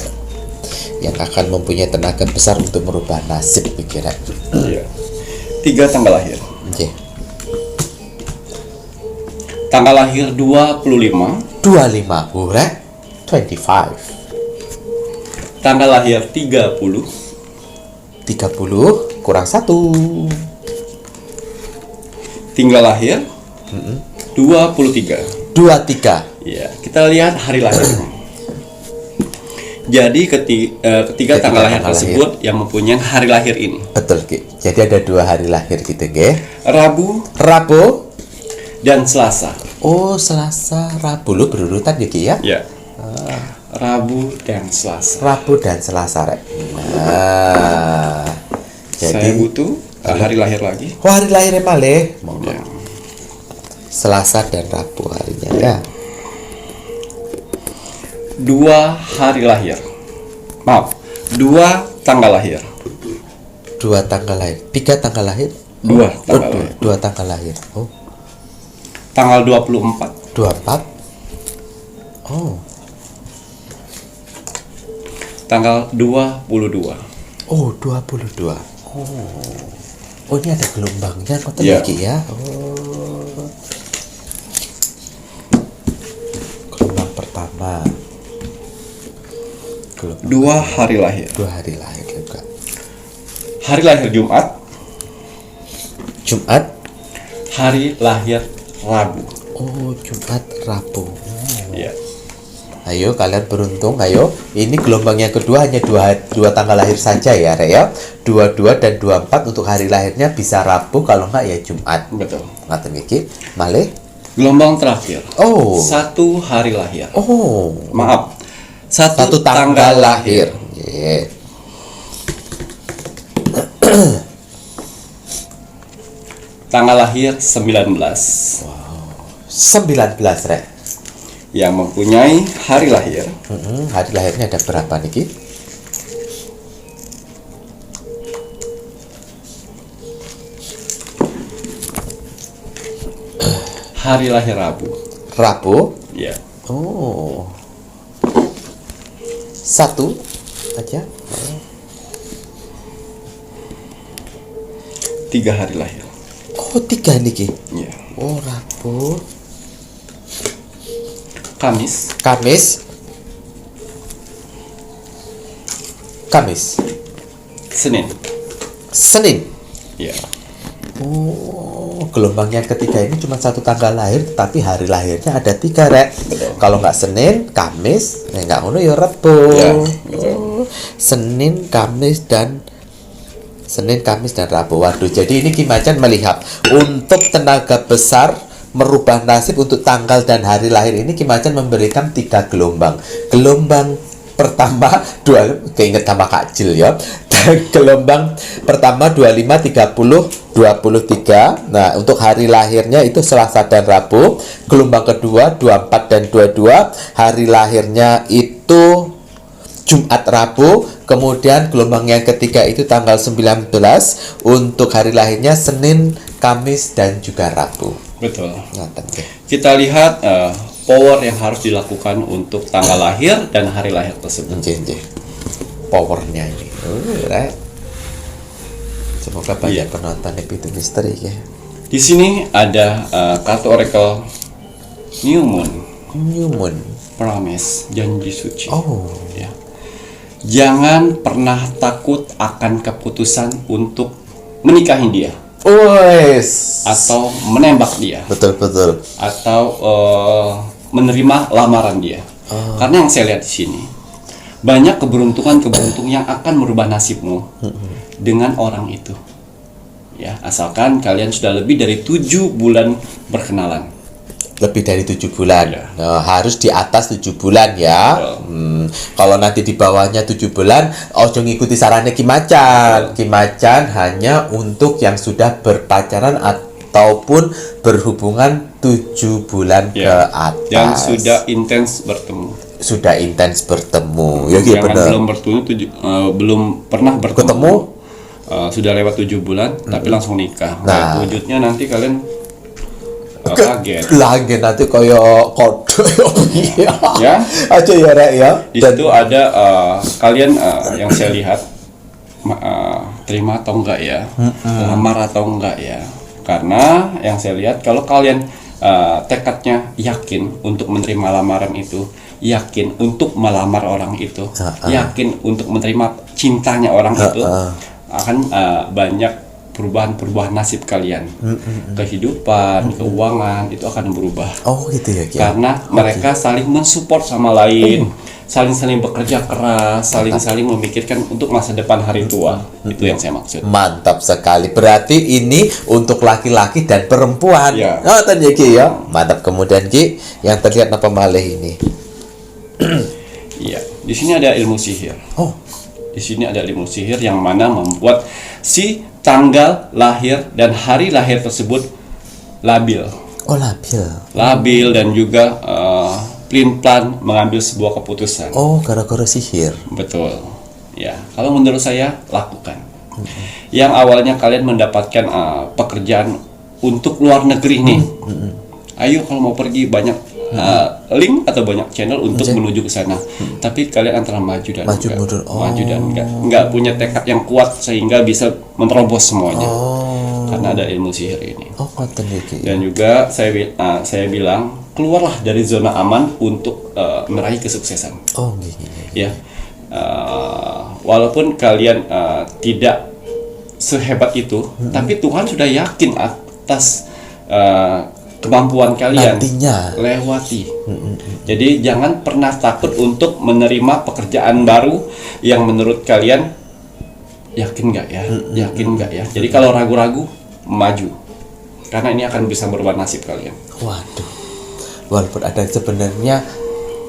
yang akan mempunyai tenaga besar untuk merubah nasib pikiran. Iya. 3 tanggal lahir. Okay. Tanggal lahir 25. 25 hurek 25. Tanggal lahir 30. 30 kurang 1. Tinggal lahir 23. 23. Ya, kita lihat hari lahirnya. Jadi ketiga tanggal lahir tersebut yang mempunyai hari lahir ini. Betul, Ki. Jadi ada 2 hari lahir gitu, nggih. Rabu dan Selasa. Oh, Selasa, Rabu lu berurutan ya, Ki ya? Ya. Rabu dan Selasa. Rabu dan Selasa, Rek. Nah, jadi saya butuh hari lahir lagi. Oh, hari lahirnya malih. Ya. Selasa dan Rabu harinya ya. 2 hari lahir. Maaf, 2 tanggal lahir. 2 tanggal lahir. 3 tanggal lahir? 2 tanggal lahir. 2 tanggal lahir. Oh. Tanggal 24. 24. Oh. Tanggal 22. Oh, 22. Oh. Oh, ini ada gelombangnya kok ya. Ya. Oh. Gelombang pertama. Gelombang 2 hari lahir. 2 hari lahir juga. Hari lahir Jumat. Jumat. Hari lahir Rabu. Oh, Jumat, Rabu. Iya. Ayo kalian beruntung, ayo. Ini gelombang yang kedua hanya 2 tanggal lahir saja ya, Rek ya. 22 dan 24 untuk hari lahirnya bisa Rabu, kalau enggak ya Jumat. Betul. Ngaten iki. Malih. Gelombang terakhir. Oh. 1 hari lahir. Oh. Maaf. 1 tanggal lahir. Yeah. Tanggal lahir 19. Wow. 19, Rek. Yang mempunyai hari lahir. Hari lahirnya ada berapa niki? Hari lahir Rabu. Rabu? Ya. Oh. 1 aja. 3 hari lahir. Oh, 3 niki. Ya. Oh, Rabu. Kamis. Senin. Ya. Oh, gelombang yang ketiga ini cuma 1 tanggal lahir, tapi hari lahirnya ada 3, Rek. Kalau nggak Senin, Kamis, nggak ngono ya Rebo. Ya, oh, Senin, Kamis dan Rabu. Waduh, jadi ini Ki Macan melihat untuk tenaga besar merubah nasib untuk tanggal dan hari lahir ini Ki Macan memberikan 3 gelombang. Gelombang pertama keinget sama Kak Jil ya. Gelombang pertama 25, 30, 23. Nah, untuk hari lahirnya itu Selasa dan Rabu. Gelombang kedua 24 dan 22. Hari lahirnya itu Jumat, Rabu. Kemudian gelombang yang ketiga itu tanggal 19. Untuk hari lahirnya Senin, Kamis dan juga Rabu. Betul. Kita lihat power yang harus dilakukan untuk tanggal lahir dan hari lahir tersebut. powernya ini. Right. Semoga banyak Iya. penonton episode misteri ya. Di sini ada kartu oracle New Moon, New Moon. Promise, janji suci. Oh. Ya. Jangan pernah takut akan keputusan untuk menikahi dia Wes. atau menembak dia Betul. atau menerima lamaran dia. Karena yang saya lihat di sini banyak keberuntungan yang akan merubah nasibmu dengan orang itu. Ya, asalkan kalian sudah lebih dari 7 bulan berkenalan. Lebih dari 7 bulan. Ya. Nah, harus di atas 7 bulan ya. Kalau nanti di bawahnya 7 bulan, ojo ngikuti sarannya Kimacan. Kimacan hanya untuk yang sudah berpacaran ataupun berhubungan 7 bulan ke Ya. atas. Dan sudah intens bertemu. Sudah intens bertemu. Ya, gitu Jangan benar. belum pernah bertemu. Ketemu? Sudah lewat 7 bulan, tapi langsung nikah. Nah. Wujudnya nanti kalian kaget. Lagi nanti koyo kode Ya. aja ya Rek ya. Di situ ada kalian yang saya lihat terima atau enggak ya, lamar atau enggak ya. Karena yang saya lihat kalau kalian tekadnya yakin untuk menerima lamaran itu, yakin untuk melamar orang itu, yakin untuk menerima cintanya orang itu, akan banyak perubahan nasib kalian. Kehidupan, keuangan itu akan berubah. Oh gitu ya Ki. Karena mereka saling mensupport sama lain, saling bekerja keras, saling memikirkan untuk masa depan hari tua. Itu yang saya maksud. Mantap sekali. Berarti ini untuk laki-laki dan perempuan. Ya. Oh, tanya Ki ya. Mantap. Kemudian Ki, yang terlihat apa malih ini? Iya, di sini ada ilmu sihir. Oh, Di sini ada ilmu sihir yang mana membuat si tanggal lahir dan hari lahir tersebut labil. oh labil. Labil dan juga pelin-pelan mengambil sebuah keputusan. Oh, gara-gara sihir. Betul. Ya, kalau menurut saya lakukan. Yang awalnya kalian mendapatkan pekerjaan untuk luar negeri nih. Ayo kalau mau pergi banyak link atau banyak channel untuk menuju ke sana. Tapi kalian antara maju dan Maju enggak. mundur. Maju dan enggak punya tekad yang kuat sehingga bisa menerobos semuanya. Karena ada ilmu sihir ini. Oh, konten ya Ki. Dan juga saya bilang keluarlah dari zona aman untuk meraih kesuksesan. Oh, gini. Ya, walaupun kalian tidak sehebat itu, tapi Tuhan sudah yakin atas kemampuan kalian. Nantinya. Lewati. Jadi jangan pernah takut untuk menerima pekerjaan baru yang menurut kalian yakin nggak ya, yakin nggak ya. Jadi kalau ragu-ragu, maju, karena ini akan bisa berubah nasib kalian. Waduh. Walaupun ada sebenarnya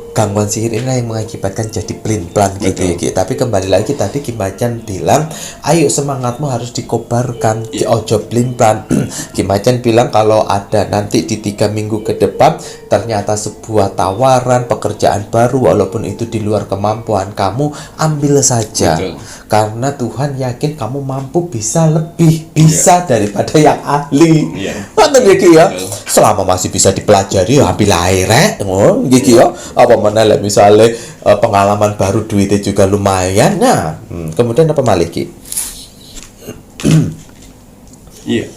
gangguan sihir ini yang mengakibatkan jadi pelin-pelan gitu ya Ki. Tapi kembali lagi tadi Ki Macan bilang, ayo semangatmu harus dikobarkan, ojo pelin-pelan. Ki Macan bilang kalau ada nanti di 3 minggu ke depan ternyata sebuah tawaran pekerjaan baru walaupun itu di luar kemampuan kamu, ambil saja. Betul. Karena Tuhan yakin kamu mampu bisa lebih, bisa daripada yang ahli. Iya. Ngoten ya Ki ya. Betul. Selama masih bisa dipelajari ya ambil air ngono gitu ya. Apa mana lah misalnya pengalaman baru duitnya juga lumayan. Nah, kemudian apa malih Ki? Iya.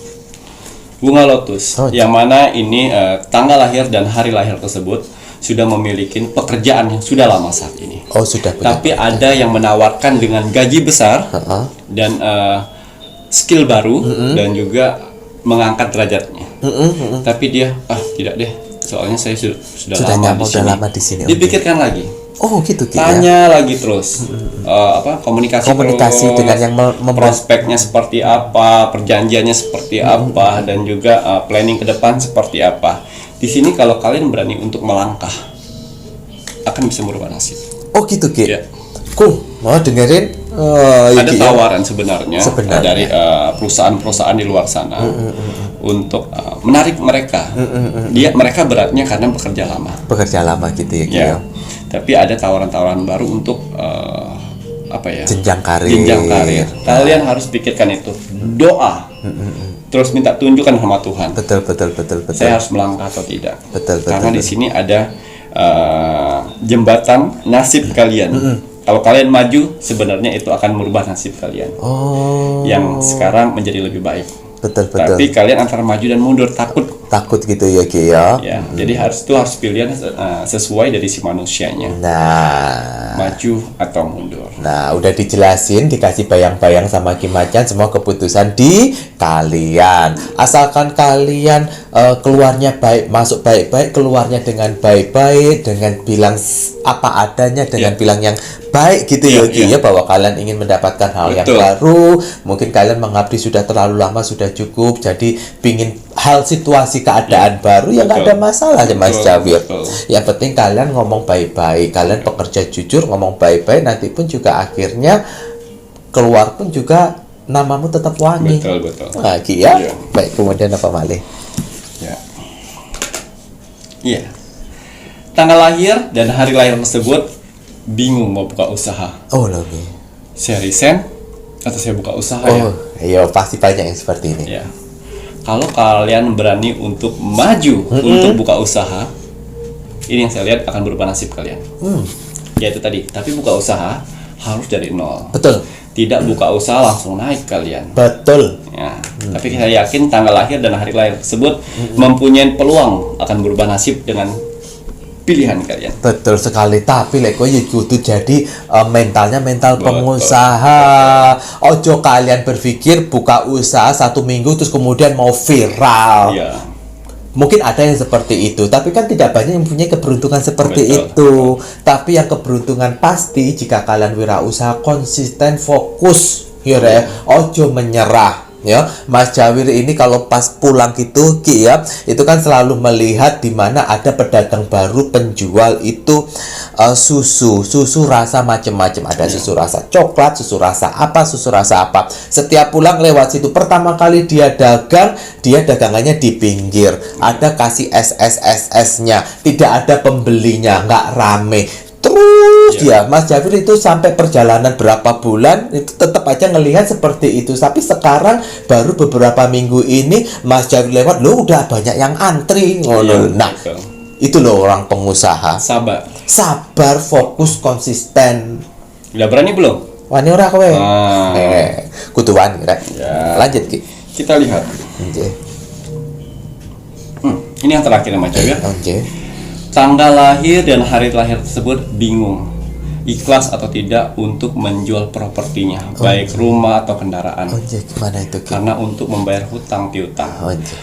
Bunga lotus, Oh, yang mana ini tanggal lahir dan hari lahir tersebut sudah memiliki pekerjaan yang sudah lama saat ini. Oh, sudah punya. Tapi ada yang menawarkan dengan gaji besar Heeh. dan skill baru dan juga mengangkat derajatnya. Tapi dia tidak deh, soalnya saya sudah lama di sini. lama di sini. Dipikirkan lagi. Oh, gitu Ki ya. Tanya lagi terus komunikasi terus, dengan yang prospeknya seperti apa, perjanjiannya seperti apa, dan juga planning ke depan seperti apa. Di sini kalau kalian berani untuk melangkah, akan bisa merubah nasib. Oh, gitu Ki. Ya. Mau dengerin Ada Ki, ya? tawaran sebenarnya dari perusahaan-perusahaan di luar sana untuk menarik mereka. Mereka beratnya karena bekerja lama. Bekerja lama gitu ya Ki Ya. ya. Tapi ada tawaran-tawaran baru untuk Jenjang karir. jenjang karir. Kalian harus pikirkan itu. Doa. Terus minta tunjukkan sama Tuhan. Betul. Saya harus melangkah atau tidak. Betul. Karena di sini ada jembatan nasib kalian. Kalau kalian maju, sebenarnya itu akan merubah nasib kalian. Oh. Yang sekarang menjadi lebih baik. Betul. Tapi kalian antara maju dan mundur, takut gitu ya Ki ya. ya. Jadi harus pilihan sesuai dari si manusianya. Nah, Maju atau mundur. Nah, udah dijelasin, dikasih bayang-bayang sama Ki Macan, semua keputusan di kalian. Asalkan kalian keluarnya baik, masuk baik-baik, keluarnya dengan baik-baik, dengan bilang apa adanya, dengan bilang yang baik gitu ya Ki ya, bahwa kalian ingin mendapatkan hal yang baru. Mungkin kalian mengabdi sudah terlalu lama, sudah cukup, jadi pingin hal situasi keadaan baru, ya nggak ada masalah ya Mas Jawir. Yang penting kalian ngomong baik-baik, kalian pekerja jujur, ngomong baik-baik, nanti pun juga akhirnya keluar pun juga namamu tetap wangi. Betul. Nah, Ki ya. Baik, kemudian apa malih? Iya. Tanggal lahir dan hari lahir tersebut bingung mau buka usaha. Oh, lagi. Saya resign atau saya buka usaha iya, pasti banyak yang seperti ini. Ya. Kalau kalian berani untuk maju untuk buka usaha, ini yang saya lihat akan berubah nasib kalian. Ya itu tadi. Tapi buka usaha harus dari nol. Betul. Tidak buka usaha langsung naik kalian. Betul. Ya. Tapi saya yakin tanggal lahir dan hari lahir tersebut mempunyai peluang akan berubah nasib dengan pilihan kalian. Betul sekali. Tapi lek kowe kudu jadi mentalnya mental Betul. pengusaha. Ojo kalian berpikir buka usaha 1 minggu terus kemudian mau viral. Iya. Mungkin ada yang seperti itu, tapi kan tidak banyak yang punya keberuntungan seperti itu. Tapi yang keberuntungan pasti jika kalian wirausaha konsisten, fokus, ya ojo menyerah. Ya, Mas Jawir ini kalau pas pulang gitu Ki ya, itu kan selalu melihat di mana ada pedagang baru penjual itu susu rasa macam-macam, ada susu rasa coklat, susu rasa apa. Setiap pulang lewat situ pertama kali dia dagangannya di pinggir, ada kasih SSSS-nya, tidak ada pembelinya, nggak rame. Terus ya Mas Jawir itu sampai perjalanan berapa bulan itu tetap aja ngelihat seperti itu. Tapi sekarang baru beberapa minggu ini Mas Jawir lewat, lo udah banyak yang antri ngono. Nah, itu loh orang pengusaha. Sabar, fokus, konsisten. Udah berani belum? Wani ora kowe. Kudu wani rek. Lanjut Ki. Kita lihat. Ini yang terakhir Mas Jawir. Tanggal lahir dan hari lahir tersebut bingung, ikhlas atau tidak untuk menjual propertinya, baik rumah atau kendaraan. Gimana itu? Karena untuk membayar hutang piutang.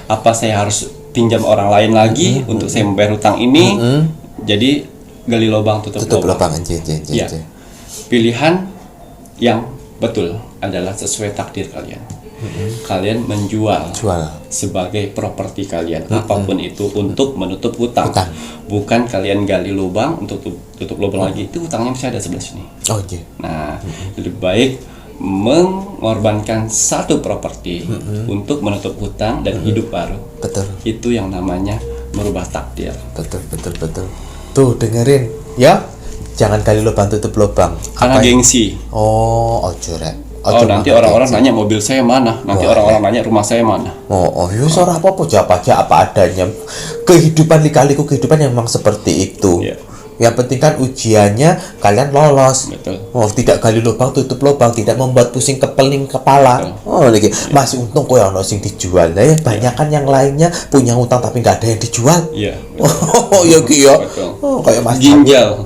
Apa saya harus pinjam orang lain lagi untuk saya membayar hutang ini? Jadi gali lubang tutup lubang. Ya. Pilihan yang betul adalah sesuai takdir kalian. Kalian menjual sebagai properti kalian, apapun itu, untuk menutup hutang. Bukan kalian gali lubang untuk tutup lubang lagi, itu hutangnya masih ada sebelah sini. Nah, lebih baik mengorbankan satu properti untuk menutup hutang dan hidup baru. Itu yang namanya merubah takdir. Betul. Tuh dengerin ya, jangan gali lubang tutup lubang. Karena gengsi. Ojo rek. Nanti orang-orang nanya mobil saya mana, nanti orang-orang nanya rumah saya mana. Ya ora apa-apa, jawab aja apa adanya. Kehidupan lika-liku kehidupan yang memang seperti itu. Yang penting kan ujiannya kalian lolos. Tidak gali lubang tutup lubang, tidak membuat pusing kepeling kepala. Lagi masih untung kowe ono sing dijual. Lah ya banyak kan yang lainnya punya hutang tapi nggak ada yang dijual. Ya Ki ya. Kayak Mas ginjal.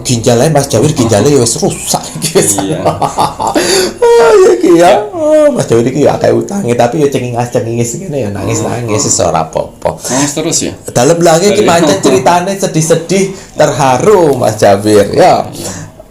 Ginjalnya Mas Jawir ginjalnya wis rusak iki. Ya Ki ya. Mas Jawir iki ya kayak utangnya tapi ya cengis ngene ya nangis-nangis ora apa-apa. Nangis terus ya. Dalam lagi ki Macan ceritanya sedih-sedih, terharu Mas Jawir. Ya.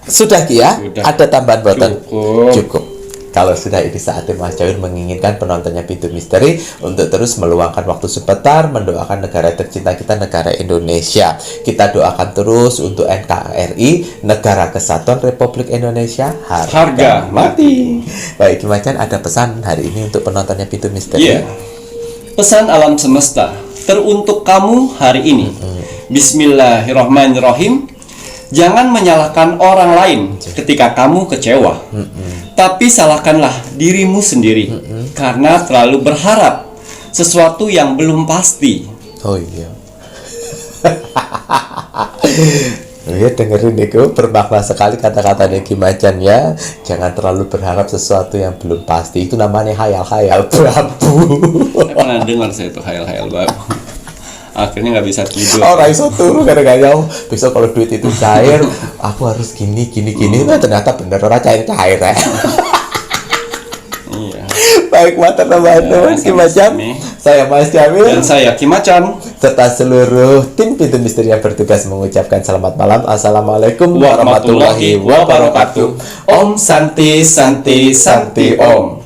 Sudah Ki ya? Ada tambahan boten? Cukup. Kalau sudah ini saatnya Mas Jawir menginginkan penontonnya Pintu Misteri untuk terus meluangkan waktu sebentar mendoakan negara tercinta kita, negara Indonesia. Kita doakan terus untuk NKRI, Negara Kesatuan Republik Indonesia, harga mati. Baik Macan, ada pesan hari ini untuk penontonnya Pintu Misteri? Pesan alam semesta teruntuk kamu hari ini. Bismillahirrahmanirrahim. Jangan menyalahkan orang lain ketika kamu kecewa, tapi salahkanlah dirimu sendiri karena terlalu berharap sesuatu yang belum pasti. Ya dengerin Niku, bermakna sekali kata-kata Niki Macan ya. Jangan terlalu berharap sesuatu yang belum pasti. Itu namanya hayal-hayal Prabu. Saya pernah dengar saya itu hayal-hayal baru. Akhirnya nggak bisa tidur. Orang iso turu gara-gara besok kalau duit itu cair, aku harus gini. Nah, ternyata bener orang cair ya. Iya. Baik teman-teman, Ki Macan. Saya Mas Jamil Dan saya Ki Macan. serta seluruh tim Pintu Misteri yang bertugas mengucapkan selamat malam. Assalamualaikum warahmatullahi wabarakatuh. Om Santi Santi Santi Om.